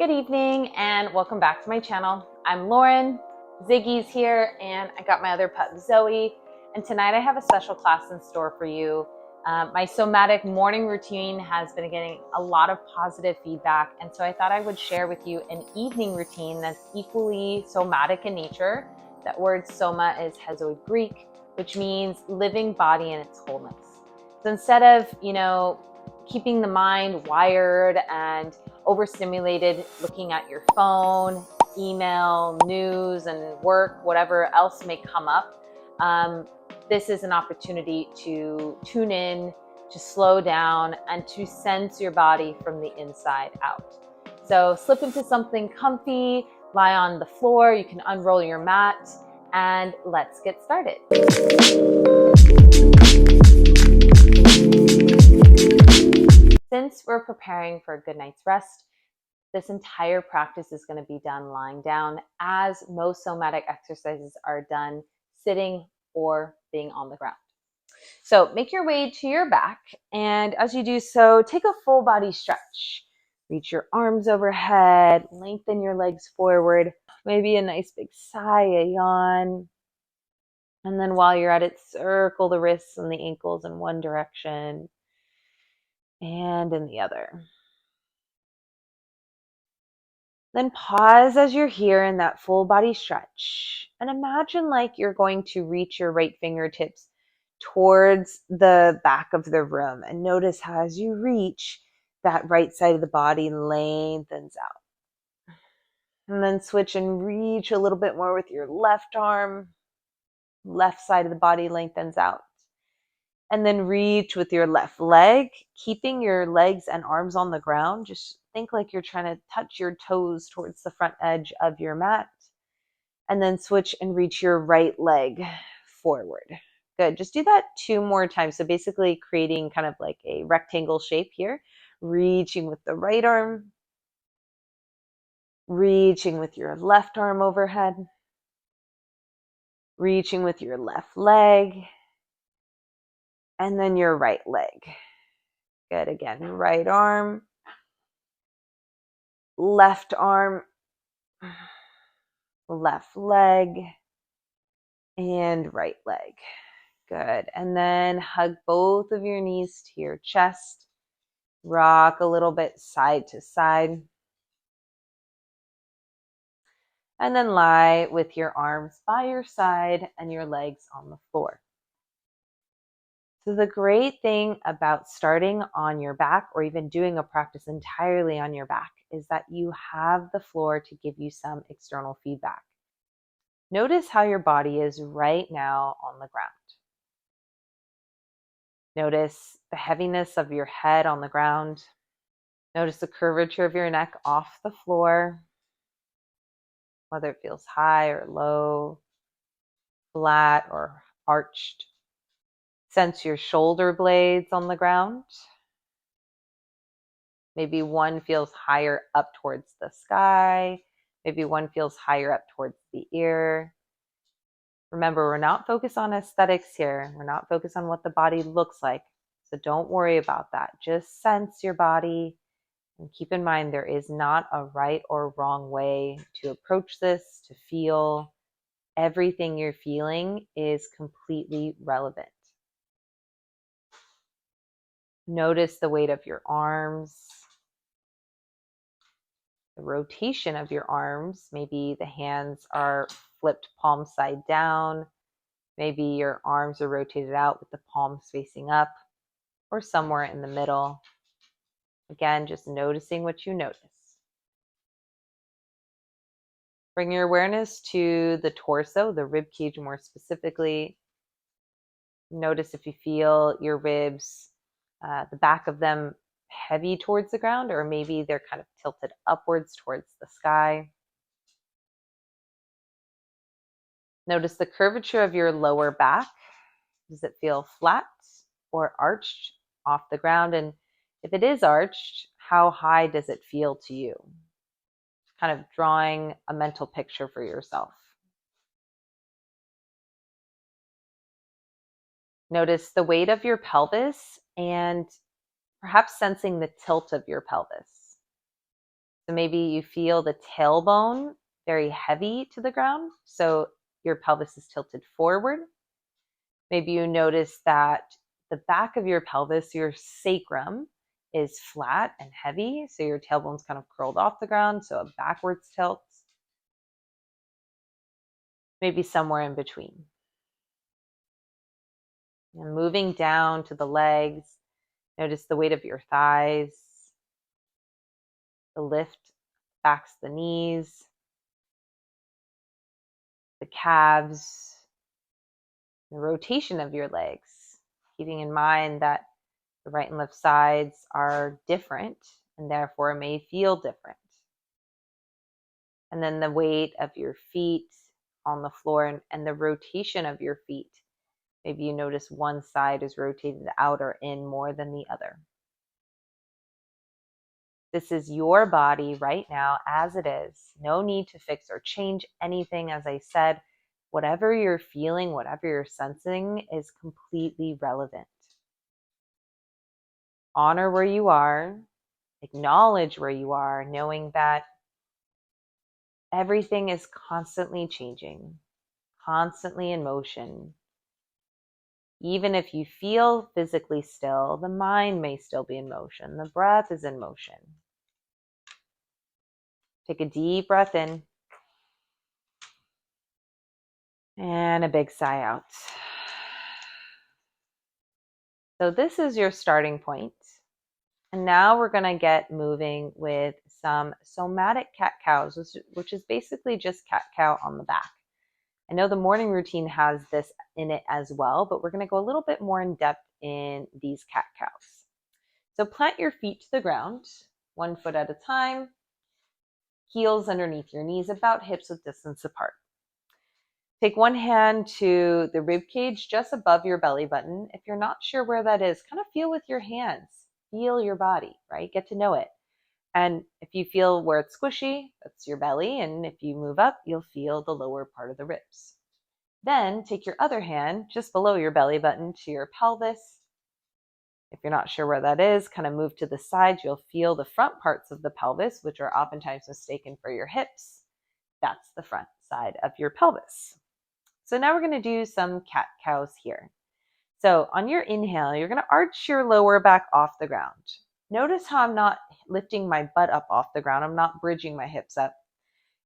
Good evening and welcome back to my channel. I'm Lauren, Ziggy's here, and I got my other pup Zoe. And tonight I have a special class in store for you. My somatic morning routine has been getting a lot of positive feedback, and so I thought I would share with you an evening routine that's equally somatic in nature. That word soma is Hezoid Greek, which means living body in its wholeness. So instead of, keeping the mind wired and overstimulated looking at your phone, email, news, and work, whatever else may come up, this is an opportunity to tune in, to slow down, and to sense your body from the inside out. So slip into something comfy, lie on the floor, you can unroll your mat, and let's get started. Since we're preparing for a good night's rest, this entire practice is going to be done lying down, as most somatic exercises are done sitting or being on the ground. So make your way to your back, and as you do so, take a full body stretch. Reach your arms overhead, lengthen your legs forward, maybe a nice big sigh, a yawn. And then while you're at it, circle the wrists and the ankles in one direction and in the other. Then pause as you're here in that full body stretch, and imagine like you're going to reach your right fingertips towards the back of the room, and notice how as you reach, that right side of the body lengthens out. And then switch and reach a little bit more with your left arm. Left side of the body lengthens out. And then reach with your left leg, keeping your legs and arms on the ground. Just think like you're trying to touch your toes towards the front edge of your mat. And then switch and reach your right leg forward. Good. Just do that 2 more times. So basically creating kind of like a rectangle shape here. Reaching with the right arm. Reaching with your left arm overhead. Reaching with your left leg. And then your right leg. Good. Again, right arm, left arm, left leg, and right leg. Good. And then hug both of your knees to your chest. Rock a little bit side to side. And then lie with your arms by your side and your legs on the floor. So the great thing about starting on your back, or even doing a practice entirely on your back, is that you have the floor to give you some external feedback. Notice how your body is right now on the ground. Notice the heaviness of your head on the ground. Notice the curvature of your neck off the floor, whether it feels high or low, flat or arched. Sense your shoulder blades on the ground. Maybe one feels higher up towards the sky. Maybe one feels higher up towards the ear. Remember, we're not focused on aesthetics here. We're not focused on what the body looks like. So don't worry about that. Just sense your body, and keep in mind there is not a right or wrong way to approach this, to feel. Everything you're feeling is completely relevant. Notice the weight of your arms, the rotation of your arms. Maybe the hands are flipped palm side down. Maybe your arms are rotated out with the palms facing up, or somewhere in the middle. Again, just noticing what you notice. Bring your awareness to the torso, the rib cage more specifically. Notice if you feel your ribs, the back of them heavy towards the ground, or maybe they're kind of tilted upwards towards the sky. Notice the curvature of your lower back. Does it feel flat or arched off the ground? And if it is arched, how high does it feel to you? Kind of drawing a mental picture for yourself. Notice the weight of your pelvis and perhaps sensing the tilt of your pelvis. So maybe you feel the tailbone very heavy to the ground, so your pelvis is tilted forward. Maybe you notice that the back of your pelvis, your sacrum, is flat and heavy, so your tailbone's kind of curled off the ground, so a backwards tilt. Maybe somewhere in between. And moving down to the legs, notice the weight of your thighs, the lift backs the knees, the calves, the rotation of your legs, keeping in mind that the right and left sides are different and therefore may feel different. And then the weight of your feet on the floor and the rotation of your feet. Maybe you notice one side is rotated out or in more than the other. This is your body right now as it is. No need to fix or change anything. As I said, whatever you're feeling, whatever you're sensing is completely relevant. Honor where you are, acknowledge where you are, knowing that everything is constantly changing, constantly in motion. Even if you feel physically still, the mind may still be in motion. The breath is in motion. Take a deep breath in and a big sigh out. So this is your starting point. And now we're going to get moving with some somatic cat-cows, which is basically just cat-cow on the back. I know the morning routine has this in it as well, but we're going to go a little bit more in depth in these cat-cows. So plant your feet to the ground, 1 foot at a time, heels underneath your knees, about hips width distance apart. Take one hand to the rib cage just above your belly button. If you're not sure where that is, kind of feel with your hands. Feel your body, right? Get to know it. And if you feel where it's squishy, that's your belly. And if you move up, you'll feel the lower part of the ribs. Then take your other hand just below your belly button to your pelvis. If you're not sure where that is, kind of move to the side. You'll feel the front parts of the pelvis, which are oftentimes mistaken for your hips. That's the front side of your pelvis. So now we're going to do some cat-cows here. So on your inhale, you're going to arch your lower back off the ground. Notice how I'm not lifting my butt up off the ground. I'm not bridging my hips up.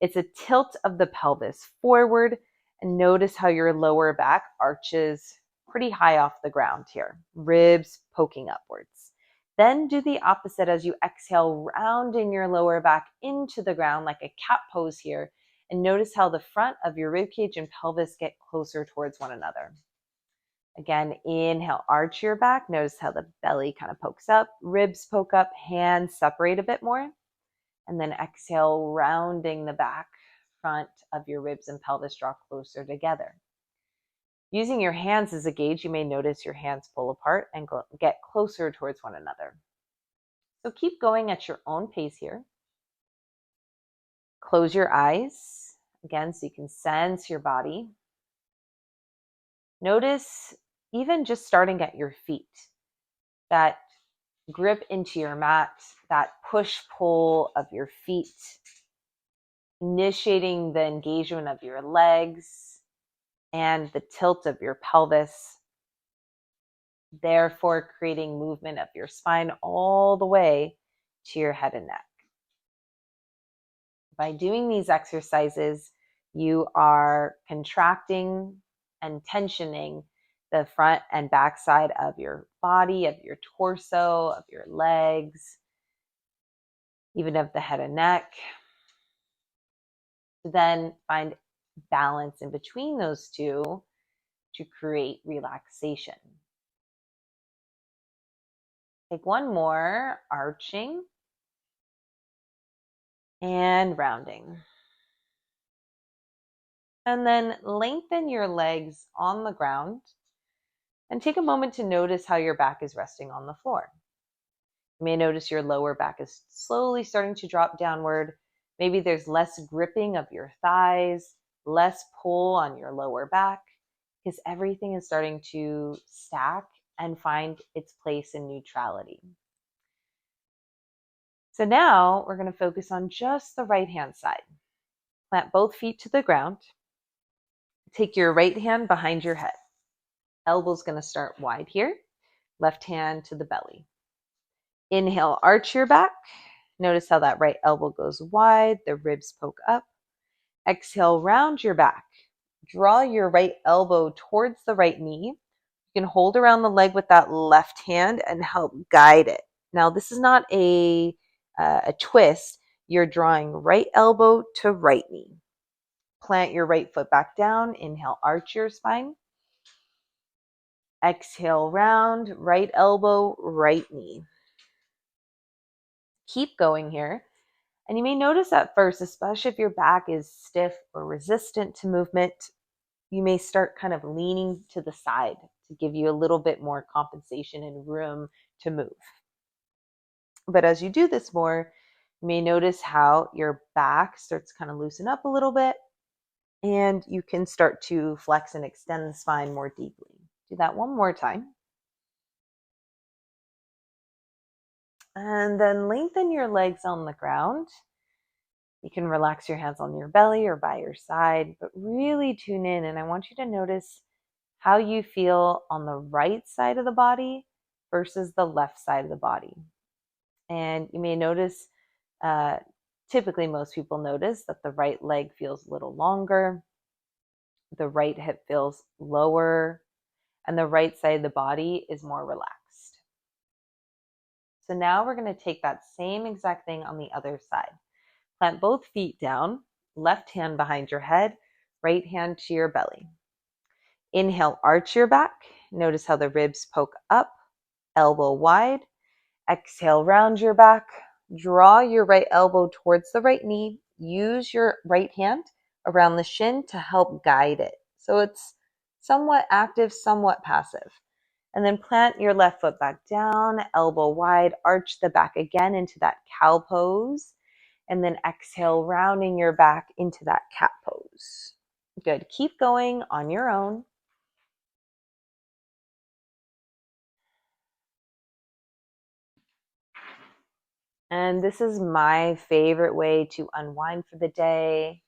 It's a tilt of the pelvis forward, and notice how your lower back arches pretty high off the ground here, ribs poking upwards. Then do the opposite as you exhale, rounding your lower back into the ground like a cat pose here, and notice how the front of your ribcage and pelvis get closer towards one another. Again, inhale, arch your back. Notice how the belly kind of pokes up, ribs poke up, hands separate a bit more. And then exhale, rounding the back, front of your ribs and pelvis draw closer together. Using your hands as a gauge, you may notice your hands pull apart and get closer towards one another. So keep going at your own pace here. Close your eyes, again, so you can sense your body. Notice even just starting at your feet, that grip into your mat, that push-pull of your feet, initiating the engagement of your legs and the tilt of your pelvis, therefore creating movement of your spine all the way to your head and neck. By doing these exercises, you are contracting and tensioning the front and back side of your body, of your torso, of your legs, even of the head and neck. To then find balance in between those two to create relaxation. Take one more, arching and rounding. And then lengthen your legs on the ground and take a moment to notice how your back is resting on the floor. You may notice your lower back is slowly starting to drop downward. Maybe there's less gripping of your thighs, less pull on your lower back, because everything is starting to stack and find its place in neutrality. So now we're going to focus on just the right hand side. Plant both feet to the ground. Take your right hand behind your head. Elbow's going to start wide here. Left hand to the belly. Inhale, arch your back. Notice how that right elbow goes wide, the ribs poke up. Exhale, round your back. Draw your right elbow towards the right knee. You can hold around the leg with that left hand and help guide it. Now, this is not a twist. You're drawing right elbow to right knee. Plant your right foot back down. Inhale, arch your spine. Exhale, round, right elbow, right knee. Keep going here. And you may notice at first, especially if your back is stiff or resistant to movement, you may start kind of leaning to the side to give you a little bit more compensation and room to move. But as you do this more, you may notice how your back starts to kind of loosen up a little bit, and you can start to flex and extend the spine more deeply. Do that one more time. And then lengthen your legs on the ground. You can relax your hands on your belly or by your side, but really tune in. And I want you to notice how you feel on the right side of the body versus the left side of the body. And you may notice, typically most people notice that the right leg feels a little longer, the right hip feels lower, and the right side of the body is more relaxed. So now we're going to take that same exact thing on the other side. Plant both feet down, left hand behind your head, right hand to your belly. Inhale, arch your back. Notice how the ribs poke up, elbow wide. Exhale, round your back. Draw your right elbow towards the right knee. Use your right hand around the shin to help guide it. So it's somewhat active, somewhat passive. And then plant your left foot back down, elbow wide, arch the back again into that cow pose. And then exhale, rounding your back into that cat pose. Good. Keep going on your own. And this is my favorite way to unwind for the day,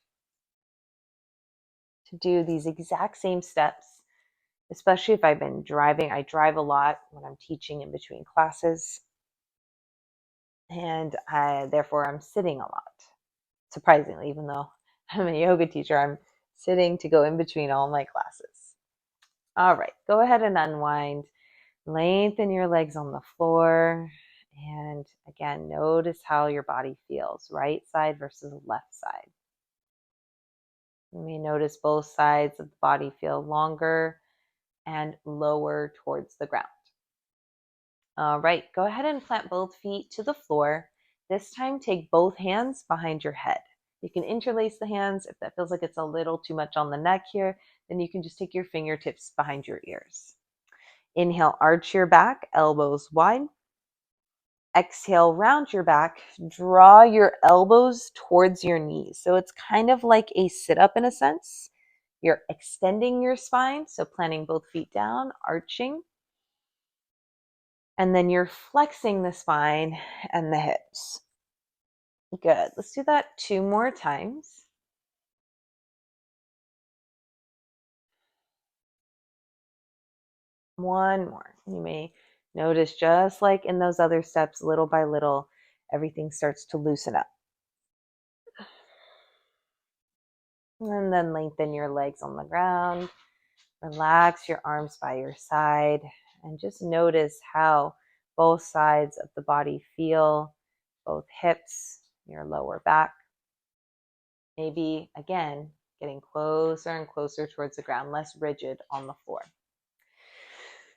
to do these exact same steps, especially if I've been driving. I drive a lot when I'm teaching in between classes, and therefore I'm sitting a lot. Surprisingly, even though I'm a yoga teacher, I'm sitting to go in between all my classes. All right, go ahead and unwind. Lengthen your legs on the floor. And again, notice how your body feels, right side versus left side. You may notice both sides of the body feel longer and lower towards the ground. All right, go ahead and plant both feet to the floor. This time, take both hands behind your head. You can interlace the hands. If that feels like it's a little too much on the neck here, then you can just take your fingertips behind your ears. Inhale, arch your back, elbows wide. Exhale, round your back. Draw your elbows towards your knees. So it's kind of like a sit-up in a sense. You're extending your spine, so planting both feet down, arching. And then you're flexing the spine and the hips. Good. Let's do that 2 more times. One more. You may notice, just like in those other steps, little by little, everything starts to loosen up. And then lengthen your legs on the ground. Relax your arms by your side. And just notice how both sides of the body feel, both hips, your lower back. Maybe, again, getting closer and closer towards the ground, less rigid on the floor.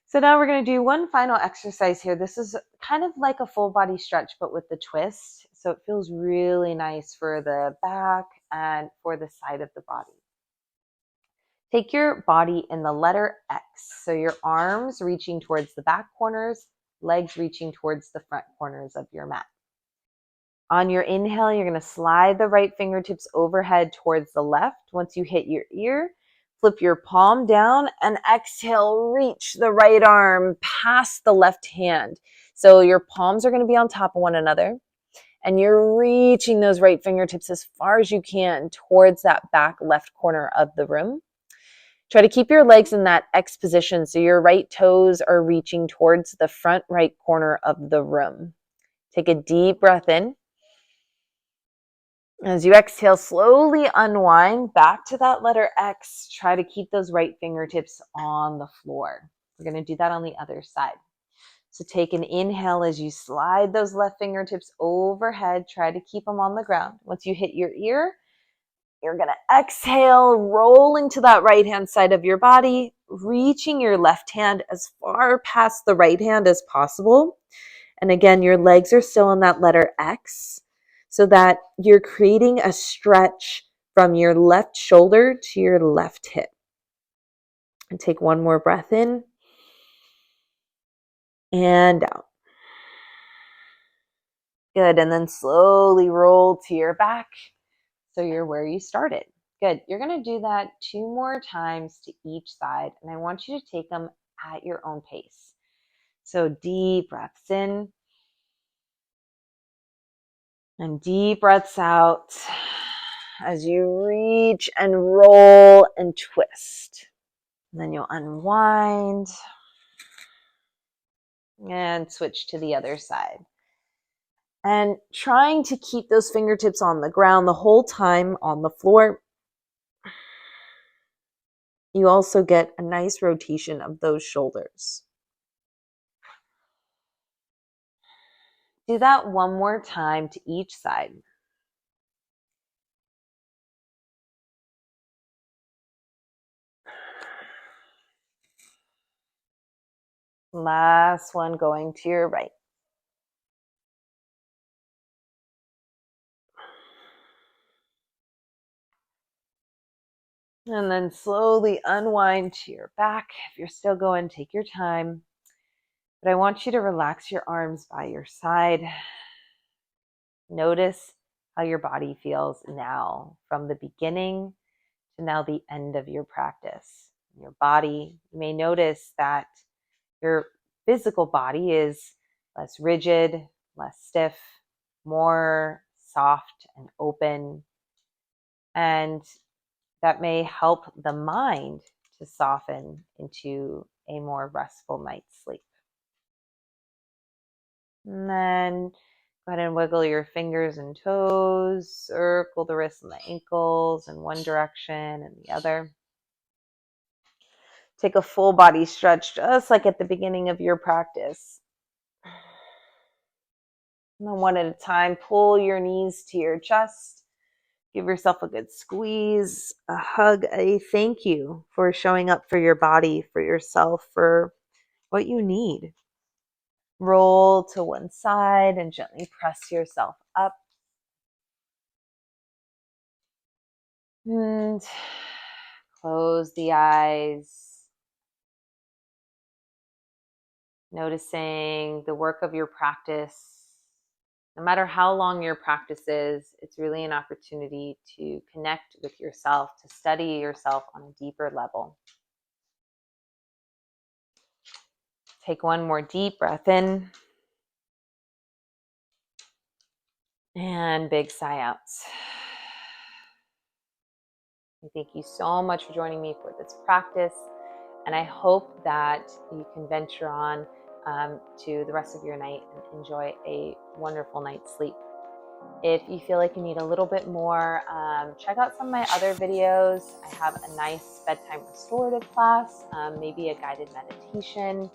So now we're going to do one final exercise here. This is kind of like a full body stretch, but with the twist. So it feels really nice for the back and for the side of the body. Take your body in the letter X. So your arms reaching towards the back corners, legs reaching towards the front corners of your mat. On your inhale, you're going to slide the right fingertips overhead towards the left. Once you hit your ear, flip your palm down and exhale, reach the right arm past the left hand. So your palms are going to be on top of one another. And you're reaching those right fingertips as far as you can towards that back left corner of the room. Try to keep your legs in that X position so your right toes are reaching towards the front right corner of the room. Take a deep breath in. As you exhale, slowly unwind back to that letter X. Try to keep those right fingertips on the floor. We're going to do that on the other side. So take an inhale as you slide those left fingertips overhead. Try to keep them on the ground. Once you hit your ear, you're going to exhale, rolling to that right hand side of your body, reaching your left hand as far past the right hand as possible. And again, your legs are still in that letter X so that you're creating a stretch from your left shoulder to your left hip. And take one more breath in and out. Good. And then slowly roll to your back so you're where you started. Good. You're going to do that 2 more times to each side. And I want you to take them at your own pace. So deep breaths in and deep breaths out as you reach and roll and twist. And then you'll unwind and switch to the other side. And trying to keep those fingertips on the ground the whole time on the floor. You also get a nice rotation of those shoulders. Do that one more time to each side. Last one going to your right. And then slowly unwind to your back. If you're still going, take your time. But I want you to relax your arms by your side. Notice how your body feels now from the beginning to now the end of your practice. Your body, you may notice that your physical body is less rigid, less stiff, more soft and open. And that may help the mind to soften into a more restful night's sleep. And then go ahead and wiggle your fingers and toes, circle the wrists and the ankles in one direction and the other. Take a full body stretch, just like at the beginning of your practice. And then one at a time, pull your knees to your chest. Give yourself a good squeeze, a hug, a thank you for showing up for your body, for yourself, for what you need. Roll to one side and gently press yourself up. And close the eyes. Noticing the work of your practice. No matter how long your practice is, it's really an opportunity to connect with yourself, to study yourself on a deeper level. Take one more deep breath in. And big sigh out. Thank you so much for joining me for this practice. And I hope that you can venture on to the rest of your night and enjoy a wonderful night's sleep. If you feel like you need a little bit more, check out some of my other videos. I have a nice bedtime restorative class, maybe a guided meditation.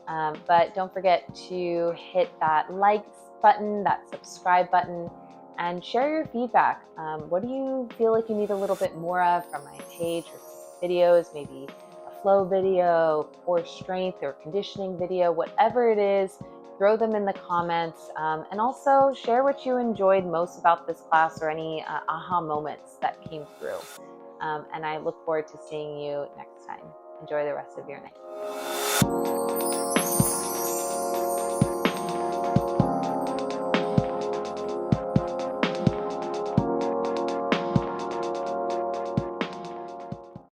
But don't forget to hit that like button, that subscribe button, and share your feedback. What do you feel like you need a little bit more of from my page or videos? Maybe a flow video, core strength or conditioning video, whatever it is, throw them in the comments. And also share what you enjoyed most about this class or any aha moments that came through. And I look forward to seeing you next time. Enjoy the rest of your night.